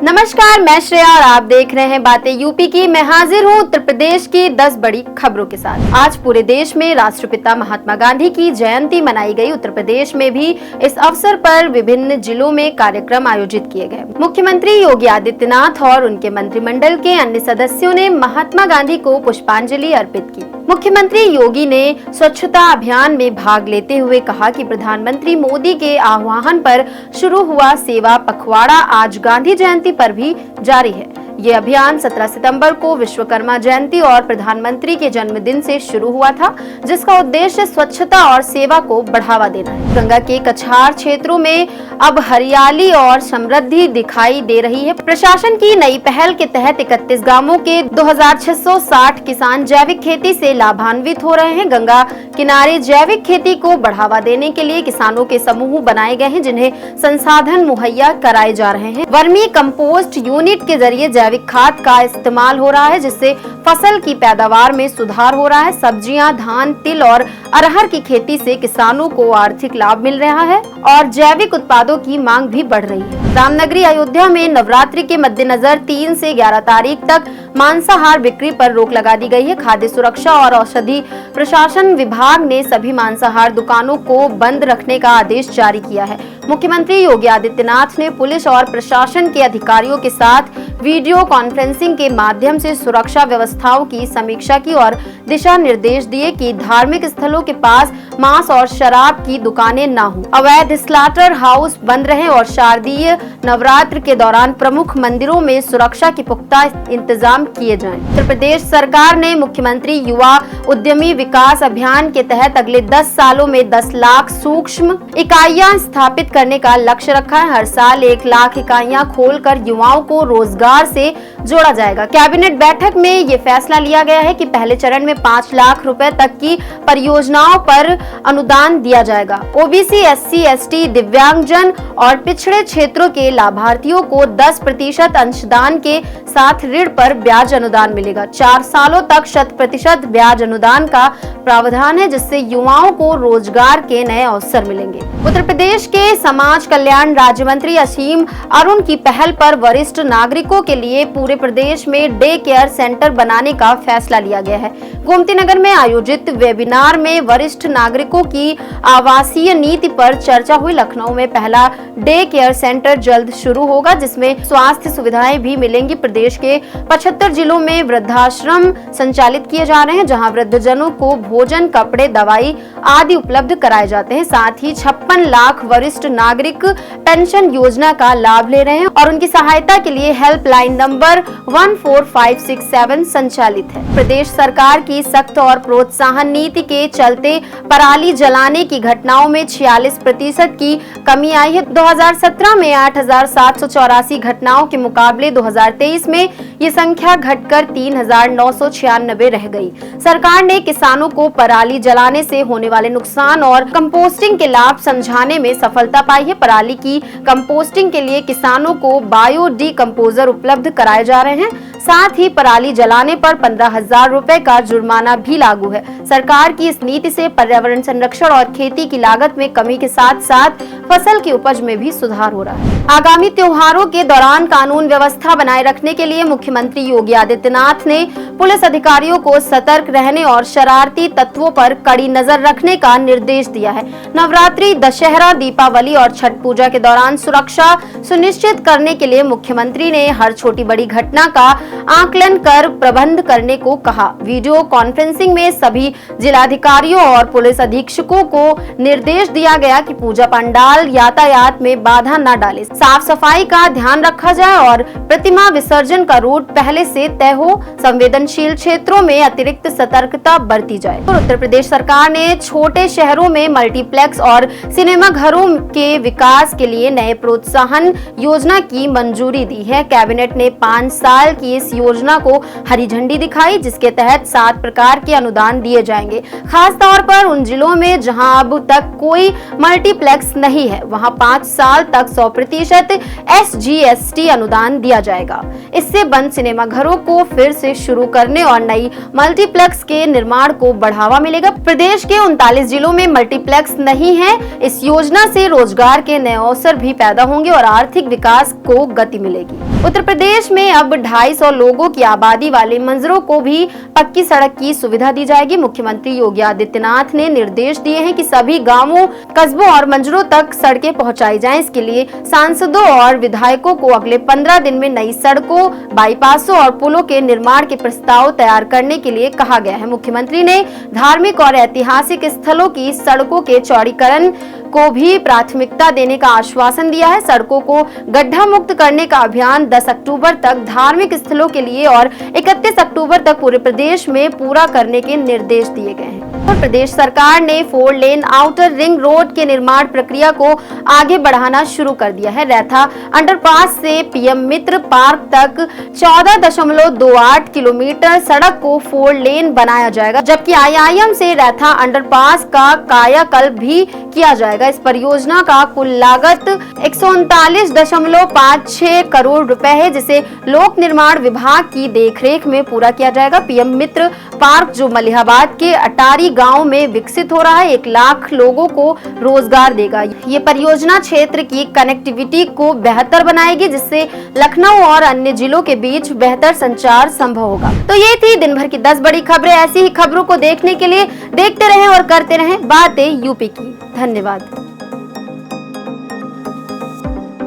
नमस्कार, मैं श्रेया और आप देख रहे हैं बातें यूपी की। मैं हाजिर हूं उत्तर प्रदेश की 10 बड़ी खबरों के साथ। आज पूरे देश में राष्ट्रपिता महात्मा गांधी की जयंती मनाई गई। उत्तर प्रदेश में भी इस अवसर पर विभिन्न जिलों में कार्यक्रम आयोजित किए गए। मुख्यमंत्री योगी आदित्यनाथ और उनके मंत्रिमंडल के अन्य सदस्यों ने महात्मा गांधी को पुष्पांजलि अर्पित की। मुख्यमंत्री योगी ने स्वच्छता अभियान में भाग लेते हुए कहा कि प्रधानमंत्री मोदी के आह्वान पर शुरू हुआ सेवा पखवाड़ा आज गांधी जयंती पर भी जारी है। ये अभियान 17 सितंबर को विश्वकर्मा जयंती और प्रधानमंत्री के जन्मदिन से शुरू हुआ था, जिसका उद्देश्य स्वच्छता और सेवा को बढ़ावा देना है। गंगा के कछार क्षेत्रों में अब हरियाली और समृद्धि दिखाई दे रही है। प्रशासन की नई पहल के तहत 31 गांवों के 2660 किसान जैविक खेती से लाभान्वित हो रहे हैं। गंगा किनारे जैविक खेती को बढ़ावा देने के लिए किसानों के समूह बनाए गए हैं, जिन्हें संसाधन मुहैया कराए जा रहे हैं। वर्मी कंपोस्ट यूनिट के जरिए जैविक खाद का इस्तेमाल हो रहा है, जिससे फसल की पैदावार में सुधार हो रहा है। सब्जियां, धान, तिल और अरहर की खेती से किसानों को आर्थिक लाभ मिल रहा है और जैविक उत्पादों की मांग भी बढ़ रही है। रामनगरी अयोध्या में नवरात्रि के मद्देनजर 3 से 11 तारीख तक मांसाहार बिक्री पर रोक लगा दी गई है। खाद्य सुरक्षा और औषधि प्रशासन विभाग ने सभी मांसाहार दुकानों को बंद रखने का आदेश जारी किया है। मुख्यमंत्री योगी आदित्यनाथ ने पुलिस और प्रशासन के अधिकारियों के साथ वीडियो कॉन्फ्रेंसिंग के माध्यम से सुरक्षा व्यवस्थाओं की समीक्षा की और दिशा निर्देश दिए कि धार्मिक स्थलों के पास मांस और शराब की दुकानें न हों, अवैध स्लाटर हाउस बंद रहें और शारदीय नवरात्र के दौरान प्रमुख मंदिरों में सुरक्षा के पुख्ता इंतजाम किए जाएं। उत्तर प्रदेश सरकार ने मुख्यमंत्री युवा उद्यमी विकास अभियान के तहत अगले 10 सालों में 10 लाख सूक्ष्म इकाइयां स्थापित करने का लक्ष्य रखा है। हर साल 1 लाख इकाइयां खोलकर युवाओं को रोजगार से जोड़ा जाएगा। कैबिनेट बैठक में ये फैसला लिया गया है कि पहले चरण में 5 लाख रुपए तक की परियोजनाओं पर अनुदान दिया जाएगा। ओबीसी, एससी, एसटी, दिव्यांगजन और पिछड़े क्षेत्रों के लाभार्थियों को 10% अंशदान के साथ ऋण पर ब्याज अनुदान मिलेगा। 4 सालों तक 100% ब्याज अनुदान का प्रावधान है, जिससे युवाओं को रोजगार के नए अवसर मिलेंगे। उत्तर प्रदेश के समाज कल्याण राज्य मंत्री असीम अरुण की पहल पर वरिष्ठ नागरिकों के लिए पूरे प्रदेश में डे केयर सेंटर बनाने का फैसला लिया गया है। गोमती नगर में आयोजित वेबिनार में वरिष्ठ नागरिकों की आवासीय नीति पर चर्चा हुई। लखनऊ में पहला डे केयर सेंटर जल्द शुरू होगा, जिसमें स्वास्थ्य सुविधाएं भी मिलेंगी। प्रदेश के 75 जिलों में वृद्धाश्रम संचालित किए जा रहे हैं, जहां वृद्धजनों को भोजन, कपड़े, दवाई आदि उपलब्ध कराए जाते हैं। साथ ही 56 लाख वरिष्ठ नागरिक पेंशन योजना का लाभ ले रहे हैं और उनकी सहायता के लिए हेल्पलाइन नंबर 14567 संचालित है। प्रदेश सरकार की सख्त और प्रोत्साहन नीति के चलते पराली जलाने की घटनाओं में 46% की कमी आई है। 2017 में 8784 घटनाओं के मुकाबले 2023 में ये संख्या घटकर 3996 रह गई। सरकार ने किसानों को पराली जलाने से होने वाले नुकसान और कंपोस्टिंग के लाभ समझाने में सफलता पाई है। पराली की कंपोस्टिंग के लिए किसानों को बायो डिकम्पोजर उपलब्ध कराए जा रहे हैं। साथ ही पराली जलाने पर 15,000 रुपए का जुर्माना भी लागू है। सरकार की इस नीति से पर्यावरण संरक्षण और खेती की लागत में कमी के साथ साथ फसल की उपज में भी सुधार हो रहा है। आगामी त्योहारों के दौरान कानून व्यवस्था बनाए रखने के लिए मुख्यमंत्री योगी आदित्यनाथ ने पुलिस अधिकारियों को सतर्क रहने और शरारती तत्वों पर कड़ी नजर रखने का निर्देश दिया है। नवरात्रि, दशहरा, दीपावली और छठ पूजा के दौरान सुरक्षा सुनिश्चित करने के लिए मुख्यमंत्री ने हर छोटी बड़ी घटना का आकलन कर प्रबंध करने को कहा। वीडियो कॉन्फ्रेंसिंग में सभी जिलाधिकारियों और पुलिस अधीक्षकों को निर्देश दिया गया कि पूजा पंडाल यातायात में बाधा न डाले, साफ सफाई का ध्यान रखा जाए और प्रतिमा विसर्जन का रूट पहले से तय हो। संवेदनशील क्षेत्रों में अतिरिक्त सतर्कता बरती जाए। तो उत्तर प्रदेश सरकार ने छोटे शहरों में मल्टीप्लेक्स और सिनेमा घरों के विकास के लिए नए प्रोत्साहन योजना की मंजूरी दी है। कैबिनेट ने 5 साल की इस योजना को हरी झंडी दिखाई, जिसके तहत 7 प्रकार के अनुदान दिए जाएंगे। खास तौर पर उन जिलों में जहां अब तक कोई मल्टीप्लेक्स नहीं है, वहां 5 साल तक 100% SGST अनुदान दिया जाएगा। इससे बंद सिनेमाघरों को फिर से शुरू करने और नई मल्टीप्लेक्स के निर्माण को बढ़ावा मिलेगा। प्रदेश के 39 जिलों में मल्टीप्लेक्स नहीं है। इस योजना से रोजगार के नए अवसर भी पैदा होंगे और आर्थिक विकास को गति मिलेगी। उत्तर प्रदेश में अब 250 लोगों की आबादी वाले मंजरों को भी पक्की सड़क की सुविधा दी जाएगी। मुख्यमंत्री योगी आदित्यनाथ ने निर्देश दिए हैं कि सभी गांवों, कस्बों और मंजरों तक सड़कें पहुंचाई जाएं। इसके लिए सांसदों और विधायकों को अगले 15 दिन में नई सड़कों, बाईपासों और पुलों के निर्माण के प्रस्ताव तैयार करने के लिए कहा गया है। मुख्यमंत्री ने धार्मिक और ऐतिहासिक स्थलों की सड़कों के चौड़ीकरण को भी प्राथमिकता देने का आश्वासन दिया है। सड़कों को गड्ढा मुक्त करने का अभियान 10 अक्टूबर तक धार्मिक स्थलों के लिए और 31 अक्टूबर तक पूरे प्रदेश में पूरा करने के निर्देश दिए गए हैं। और प्रदेश सरकार ने 4 लेन आउटर रिंग रोड के निर्माण प्रक्रिया को आगे बढ़ाना शुरू कर दिया है। रैथा अंडरपास से पीएम मित्र पार्क तक 14.28 किलोमीटर सड़क को 4 लेन बनाया जाएगा, जबकि IIM से रैथा अंडरपास का कायाकल्प भी किया जाएगा। इस परियोजना का कुल लागत 139.56 करोड़ रुपए है, जिसे लोक निर्माण विभाग की देखरेख में पूरा किया जाएगा। पीएम मित्र पार्क जो मलिहाबाद के अटारी गांव में विकसित हो रहा है, 1 लाख लोगों को रोजगार देगा। ये परियोजना क्षेत्र की कनेक्टिविटी को बेहतर बनाएगी, जिससे लखनऊ और अन्य जिलों के बीच बेहतर संचार संभव होगा। तो ये थी दिन भर की 10 बड़ी खबरें। ऐसी ही खबरों को देखने के लिए देखते रहें और करते रहें बातें यूपी की। धन्यवाद।